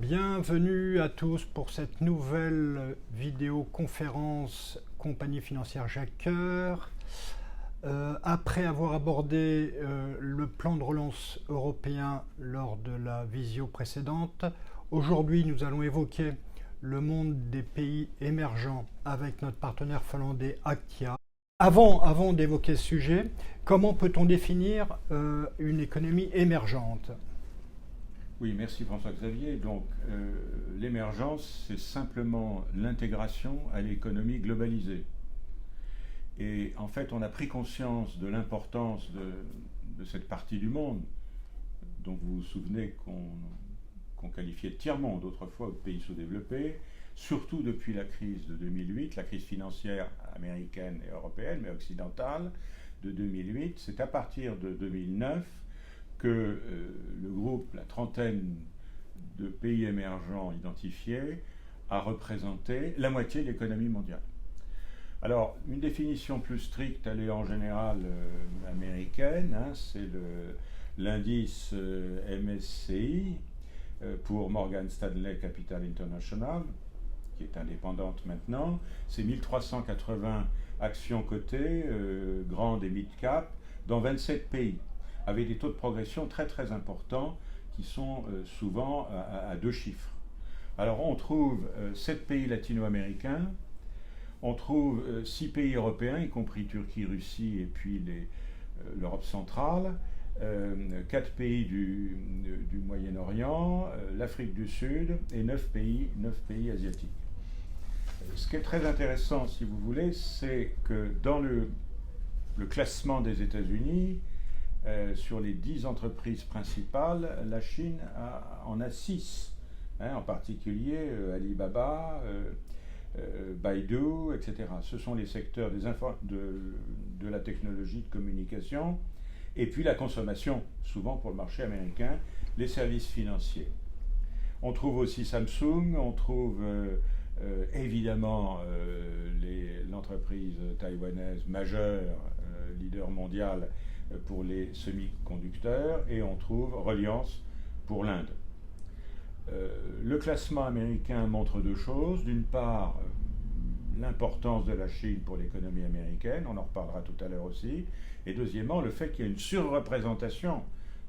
Bienvenue à tous pour cette nouvelle vidéoconférence Compagnie financière Jacques Coeur. Après avoir abordé le plan de relance européen lors de la visio précédente, aujourd'hui nous allons évoquer le monde des pays émergents avec notre partenaire finlandais Aktia. Avant d'évoquer ce sujet, comment peut-on définir une économie émergente ? Oui, merci François-Xavier. Donc, l'émergence, c'est simplement l'intégration à l'économie globalisée. Et en fait, on a pris conscience de l'importance de cette partie du monde, dont vous vous souvenez qu'on qualifiait de tiers-monde autrefois, ou de pays sous-développés, surtout depuis la crise de 2008, la crise financière américaine et européenne, mais occidentale, de 2008. C'est à partir de 2009 que le groupe, la trentaine de pays émergents identifiés, a représenté la moitié de l'économie mondiale. Alors, une définition plus stricte, elle est en général américaine, c'est l'indice MSCI pour Morgan Stanley Capital International, qui est indépendante maintenant. C'est 1380 actions cotées, grandes et mid-cap, dans 27 pays, avec des taux de progression très très importants qui sont souvent à deux chiffres. Alors on trouve 7 pays latino-américains, on trouve 6 pays européens, y compris Turquie, Russie et puis l'Europe centrale, 4 pays du Moyen-Orient, l'Afrique du Sud et 9 pays asiatiques. Ce qui est très intéressant, si vous voulez, c'est que dans le classement des États-Unis, sur les 10 entreprises principales, la Chine en a 6, en particulier Alibaba, Baidu, etc. Ce sont les secteurs de la technologie de communication, et puis la consommation, souvent pour le marché américain, les services financiers. On trouve aussi Samsung, on trouve évidemment l'entreprise taïwanaise majeure, leader mondial pour les semi-conducteurs, et on trouve Reliance pour l'Inde. Le classement américain montre deux choses. D'une part, l'importance de la Chine pour l'économie américaine, on en reparlera tout à l'heure aussi, et deuxièmement, le fait qu'il y a une surreprésentation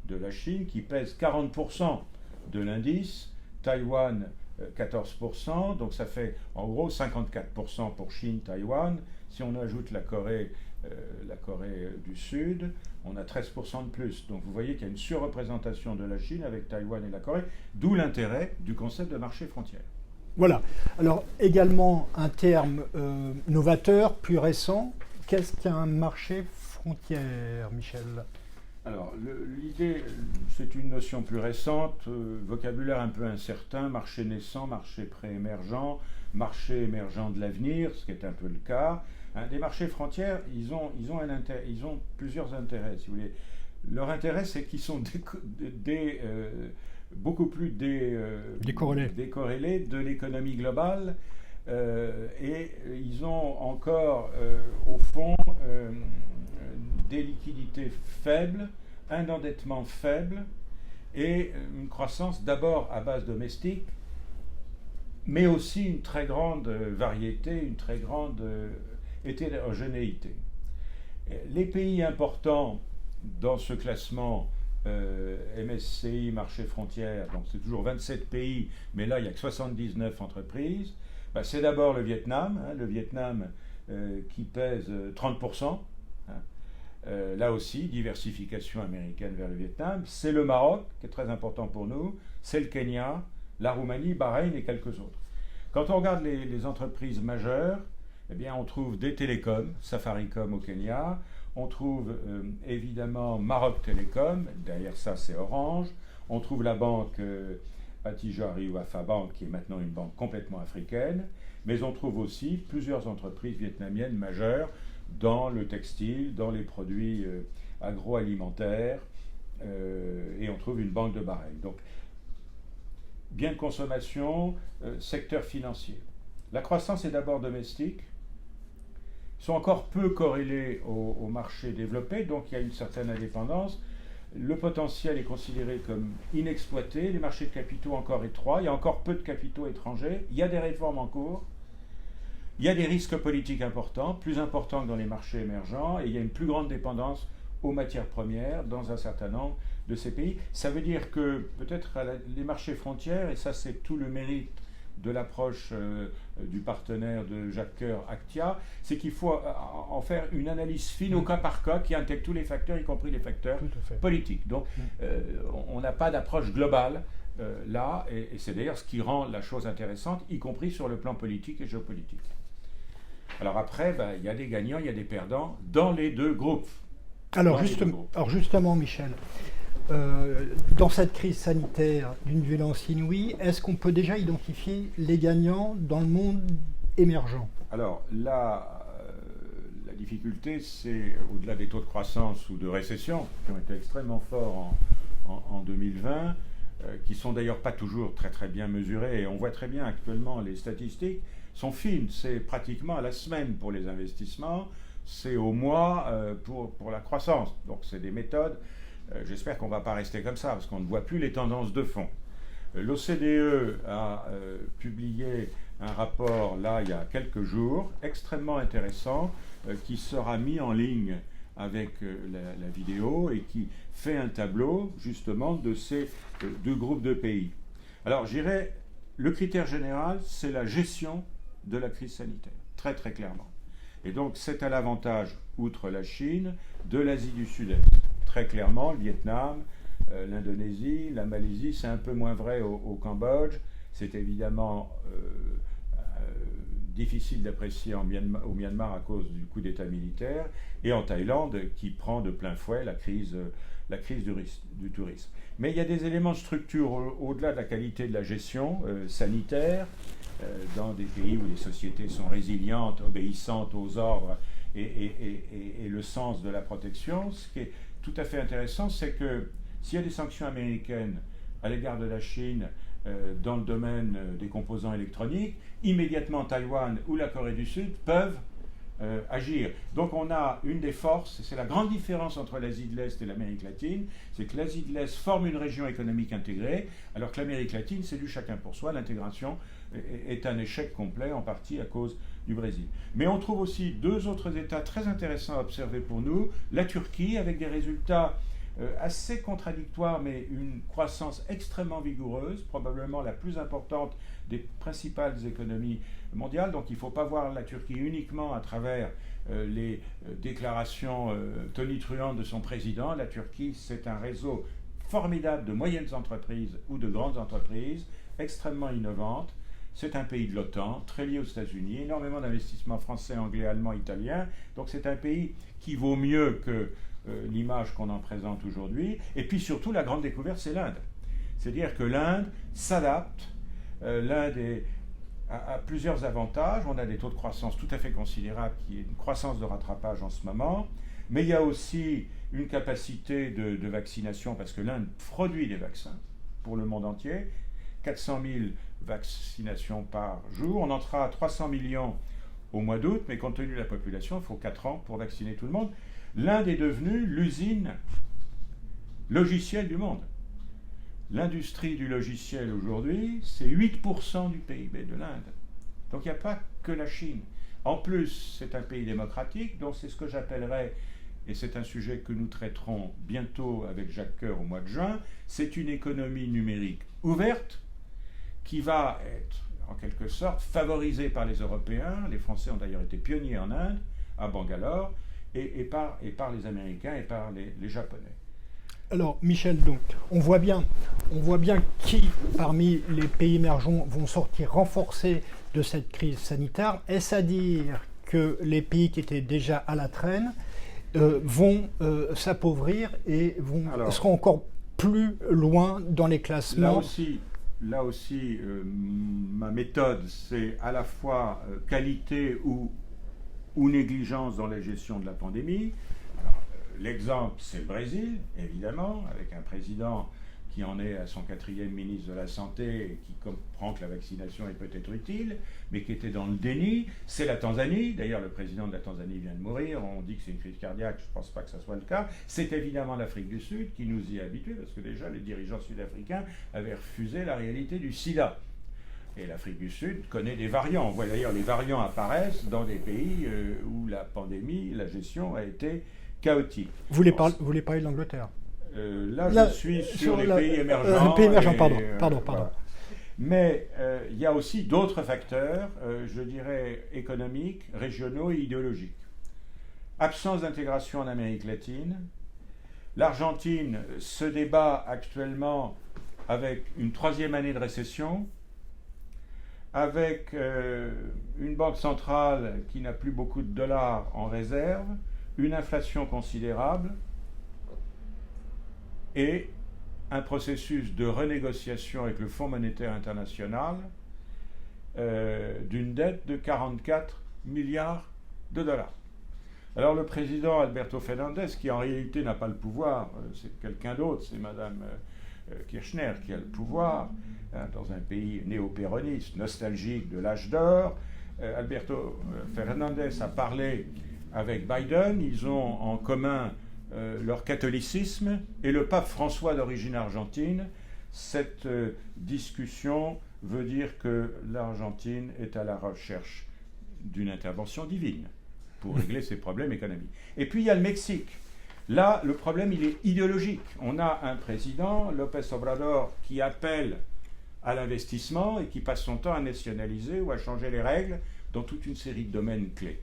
de la Chine qui pèse 40% de l'indice, Taïwan 14%, donc ça fait en gros 54% pour Chine, Taïwan. Si on ajoute la Corée du Sud, on a 13% de plus. Donc vous voyez qu'il y a une surreprésentation de la Chine avec Taïwan et la Corée, d'où l'intérêt du concept de marché frontière. Voilà. Alors également un terme novateur, plus récent. Qu'est-ce qu'un marché frontière, Michel ? Alors l'idée, c'est une notion plus récente, vocabulaire un peu incertain, marché naissant, marché pré-émergent, marché émergent de l'avenir, ce qui est un peu le cas. Des marchés frontières, ils ont plusieurs intérêts, si vous voulez. Leur intérêt, c'est qu'ils sont beaucoup plus décorrélés de l'économie globale, et ils ont encore, au fond, des liquidités faibles, un endettement faible et une croissance d'abord à base domestique, mais aussi une très grande variété, une très grande hétérogénéité. Les pays importants dans ce classement MSCI, marché frontière, donc c'est toujours 27 pays, mais là il n'y a que 79 entreprises, c'est d'abord le Vietnam, qui pèse 30%. Là aussi, diversification américaine vers le Vietnam. C'est le Maroc, qui est très important pour nous. C'est le Kenya, la Roumanie, Bahreïn et quelques autres. Quand on regarde les entreprises majeures, eh bien, on trouve des télécoms, Safaricom au Kenya. On trouve évidemment Maroc Télécom, derrière ça c'est Orange. On trouve la banque Attijari ou Alpha Bank, qui est maintenant une banque complètement africaine. Mais on trouve aussi plusieurs entreprises vietnamiennes majeures dans le textile, dans les produits agroalimentaires, et on trouve une banque de Bahreïn. Donc, biens de consommation, secteur financier. La croissance est d'abord domestique, sont encore peu corrélés au marché développé, donc il y a une certaine indépendance. le potentiel est considéré comme inexploité, les marchés de capitaux encore étroits, il y a encore peu de capitaux étrangers, il y a des réformes en cours, il y a des risques politiques importants, plus importants que dans les marchés émergents, et il y a une plus grande dépendance aux matières premières dans un certain nombre de ces pays. Ça veut dire que peut-être les marchés frontières, et ça c'est tout le mérite de l'approche du partenaire de Jacques Coeur, Actia, c'est qu'il faut en faire une analyse fine au cas par cas qui intègre tous les facteurs, y compris les facteurs politiques. Donc on n'a pas d'approche globale là, et c'est d'ailleurs ce qui rend la chose intéressante, y compris sur le plan politique et géopolitique. Alors après, il y a des gagnants, il y a des perdants dans les deux groupes. Alors justement, Michel, dans cette crise sanitaire d'une violence inouïe, est-ce qu'on peut déjà identifier les gagnants dans le monde émergent? Alors là, la difficulté, c'est au-delà des taux de croissance ou de récession, qui ont été extrêmement forts en 2020, qui sont d'ailleurs pas toujours très très bien mesurés, et on voit très bien actuellement les statistiques sont fines, c'est pratiquement à la semaine pour les investissements, c'est au mois pour la croissance. Donc c'est des méthodes, j'espère qu'on ne va pas rester comme ça, parce qu'on ne voit plus les tendances de fond. L'OCDE a publié un rapport, là, il y a quelques jours, extrêmement intéressant, qui sera mis en ligne avec la vidéo et qui fait un tableau, justement, de ces deux groupes de pays. Alors, je dirais, le critère général, c'est la gestion de la crise sanitaire, très très clairement. Et donc, c'est à l'avantage, outre la Chine, de l'Asie du Sud-Est. Très clairement, le Vietnam, l'Indonésie, la Malaisie, c'est un peu moins vrai au Cambodge. C'est évidemment difficile d'apprécier au Myanmar à cause du coup d'État militaire, et en Thaïlande, qui prend de plein fouet la crise du tourisme. Mais il y a des éléments de structure au-delà de la qualité de la gestion sanitaire, dans des pays où les sociétés sont résilientes, obéissantes aux ordres et le sens de la protection. Ce qui est tout à fait intéressant, c'est que s'il y a des sanctions américaines à l'égard de la Chine dans le domaine des composants électroniques, immédiatement Taïwan ou la Corée du Sud peuvent agir. Donc on a une des forces, c'est la grande différence entre l'Asie de l'Est et l'Amérique latine, c'est que l'Asie de l'Est forme une région économique intégrée, alors que l'Amérique latine, c'est du chacun pour soi. L'intégration est un échec complet, en partie à cause du Brésil. Mais on trouve aussi deux autres États très intéressants à observer pour nous, la Turquie, avec des résultats assez contradictoires, mais une croissance extrêmement vigoureuse, probablement la plus importante des principales économies mondiales. Donc il ne faut pas voir la Turquie uniquement à travers les déclarations tonitruantes de son président. La Turquie, c'est un réseau formidable de moyennes entreprises ou de grandes entreprises, extrêmement innovantes. C'est un pays de l'OTAN, très lié aux États-Unis, énormément d'investissements français, anglais, allemands, italiens. Donc c'est un pays qui vaut mieux que l'image qu'on en présente aujourd'hui. Et puis surtout, la grande découverte, c'est l'Inde. C'est-à-dire que l'Inde s'adapte. L'Inde a plusieurs avantages. On a des taux de croissance tout à fait considérables, qui est une croissance de rattrapage en ce moment. Mais il y a aussi une capacité de vaccination, parce que l'Inde produit des vaccins pour le monde entier. 400 000 vaccinations par jour. On entrera à 300 millions au mois d'août, mais compte tenu de la population, il faut 4 ans pour vacciner tout le monde. L'Inde est devenue l'usine logicielle du monde. L'industrie du logiciel aujourd'hui, c'est 8% du PIB de l'Inde. Donc il n'y a pas que la Chine. En plus, c'est un pays démocratique, donc c'est ce que j'appellerais, et c'est un sujet que nous traiterons bientôt avec Jacques Coeur au mois de juin, c'est une économie numérique ouverte qui va être, en quelque sorte, favorisée par les Européens. Les Français ont d'ailleurs été pionniers en Inde, à Bangalore, et par les Américains et par les Japonais. Alors, Michel, donc, on voit bien qui, parmi les pays émergents, vont sortir renforcés de cette crise sanitaire. Est-ce à dire que les pays qui étaient déjà à la traîne vont s'appauvrir et seront encore plus loin dans les classements? Là aussi, ma méthode, c'est à la fois qualité ou négligence dans la gestion de la pandémie. Alors, l'exemple, c'est le Brésil, évidemment, avec un président qui en est à son 4e ministre de la Santé et qui comprend que la vaccination est peut-être utile, mais qui était dans le déni. C'est la Tanzanie. D'ailleurs, le président de la Tanzanie vient de mourir. On dit que c'est une crise cardiaque. Je ne pense pas que ça soit le cas. C'est évidemment l'Afrique du Sud qui nous y a habitués, parce que déjà, les dirigeants sud-africains avaient refusé la réalité du sida. Et l'Afrique du Sud connaît des variants. On voit d'ailleurs les variants apparaissent dans des pays où la pandémie, la gestion a été chaotique. Vous voulez parler de l'Angleterre? Là, je suis sur les pays émergents. Pays émergents, pardon. Voilà. Mais il y a aussi d'autres facteurs, je dirais, économiques, régionaux et idéologiques. Absence d'intégration en Amérique latine. L'Argentine se débat actuellement avec une 3e année de récession, avec une banque centrale qui n'a plus beaucoup de dollars en réserve, une inflation considérable et un processus de renégociation avec le Fonds monétaire international d'une dette de 44 milliards de dollars. Alors le président Alberto Fernandez, qui en réalité n'a pas le pouvoir, c'est quelqu'un d'autre, c'est Madame Kirchner qui a le pouvoir, dans un pays néo-péroniste, nostalgique de l'âge d'or. Alberto Fernandez a parlé avec Biden, ils ont en commun leur catholicisme, et le pape François d'origine argentine. Cette discussion veut dire que l'Argentine est à la recherche d'une intervention divine pour régler ses problèmes économiques. Et puis il y a le Mexique. Là, le problème, il est idéologique. On a un président, López Obrador, qui appelle à l'investissement et qui passe son temps à nationaliser ou à changer les règles dans toute une série de domaines clés.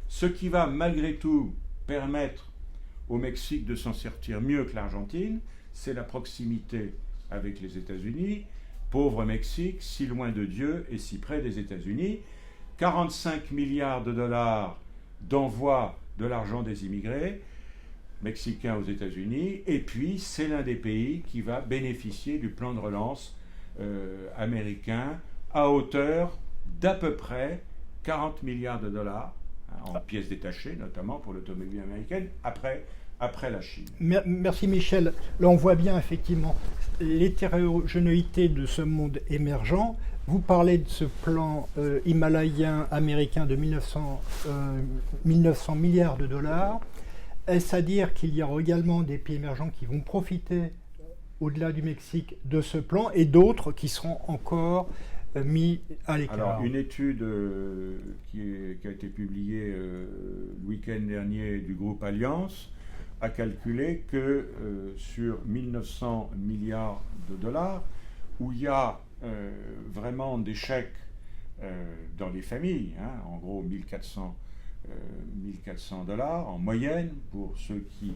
Ce qui va malgré tout permettre au Mexique de s'en sortir mieux que l'Argentine, c'est la proximité avec les États-Unis. Pauvre Mexique, si loin de Dieu et si près des États-Unis. 45 milliards de dollars d'envoi de l'argent des immigrés mexicains aux États-Unis, et puis c'est l'un des pays qui va bénéficier du plan de relance américain à hauteur d'à peu près 40 milliards de dollars en pièces détachées, notamment pour l'automobile américaine, après la Chine. Merci Michel. Là on voit bien effectivement l'hétérogénéité de ce monde émergent. Vous parlez de ce plan himalayen américain de 1900 milliards de dollars. Est-ce à dire qu'il y aura également des pays émergents qui vont profiter, au-delà du Mexique, de ce plan, et d'autres qui seront encore mis à l'écart? Alors, une étude qui a été publiée le week-end dernier du groupe Allianz a calculé que sur 1900 milliards de dollars, où il y a vraiment des chèques dans les familles, en gros 1400 $, en moyenne, pour ceux qui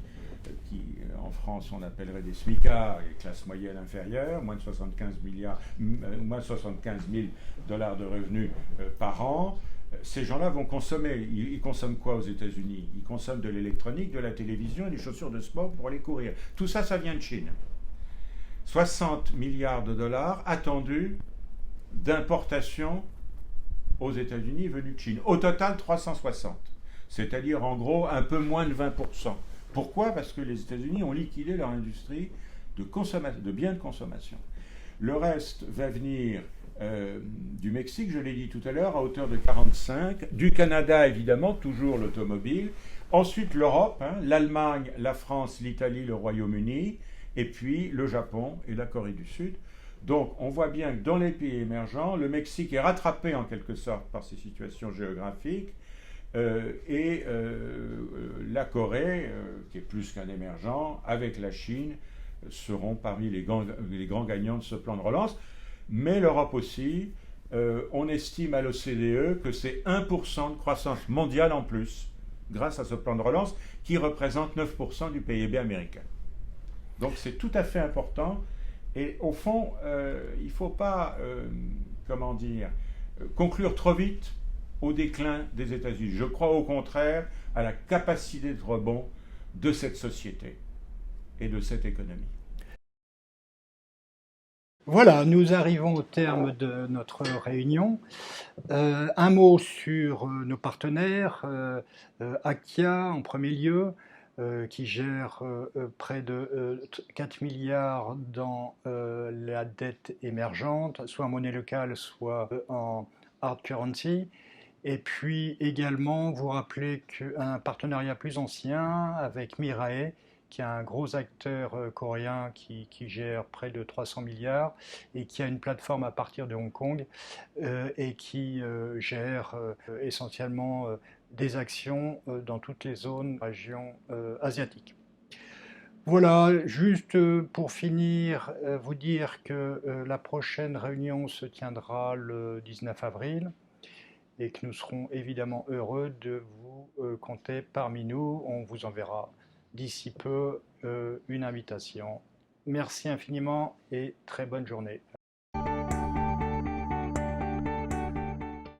en France, on appellerait des smicards, les classes moyennes inférieures, moins de 75 000 $ de revenus par an. Ces gens-là vont consommer. Ils consomment quoi aux États-Unis? Ils consomment de l'électronique, de la télévision et des chaussures de sport pour aller courir. Tout ça, ça vient de Chine. 60 milliards de dollars attendus d'importation aux États-Unis venus de Chine. Au total, 360. C'est-à-dire, en gros, un peu moins de 20%. Pourquoi? Parce que les États-Unis ont liquidé leur industrie de biens de consommation. Le reste va venir du Mexique, je l'ai dit tout à l'heure, à hauteur de 45. Du Canada, évidemment, toujours l'automobile. Ensuite, l'Europe, l'Allemagne, la France, l'Italie, le Royaume-Uni. Et puis, le Japon et la Corée du Sud. Donc, on voit bien que dans les pays émergents, le Mexique est rattrapé en quelque sorte par ces situations géographiques, et la Corée, qui est plus qu'un émergent, avec la Chine, seront parmi les grands gagnants de ce plan de relance. Mais l'Europe aussi, on estime à l'OCDE que c'est 1% de croissance mondiale en plus, grâce à ce plan de relance, qui représente 9% du PIB américain. Donc, c'est tout à fait important. Et au fond, il ne faut pas, conclure trop vite au déclin des États-Unis. Je crois au contraire à la capacité de rebond de cette société et de cette économie. Voilà, nous arrivons au terme de notre réunion. Un mot sur nos partenaires, Actia en premier lieu. qui gère près de 4 milliards dans la dette émergente, soit en monnaie locale, soit en hard currency. Et puis également, vous rappelez qu'un partenariat plus ancien avec Mirae, qui est un gros acteur coréen qui gère près de 300 milliards et qui a une plateforme à partir de Hong Kong et qui gère essentiellement des actions dans toutes les zones, régions asiatiques. Voilà, juste pour finir, vous dire que la prochaine réunion se tiendra le 19 avril et que nous serons évidemment heureux de vous compter parmi nous. On vous enverra d'ici peu une invitation. Merci infiniment et très bonne journée.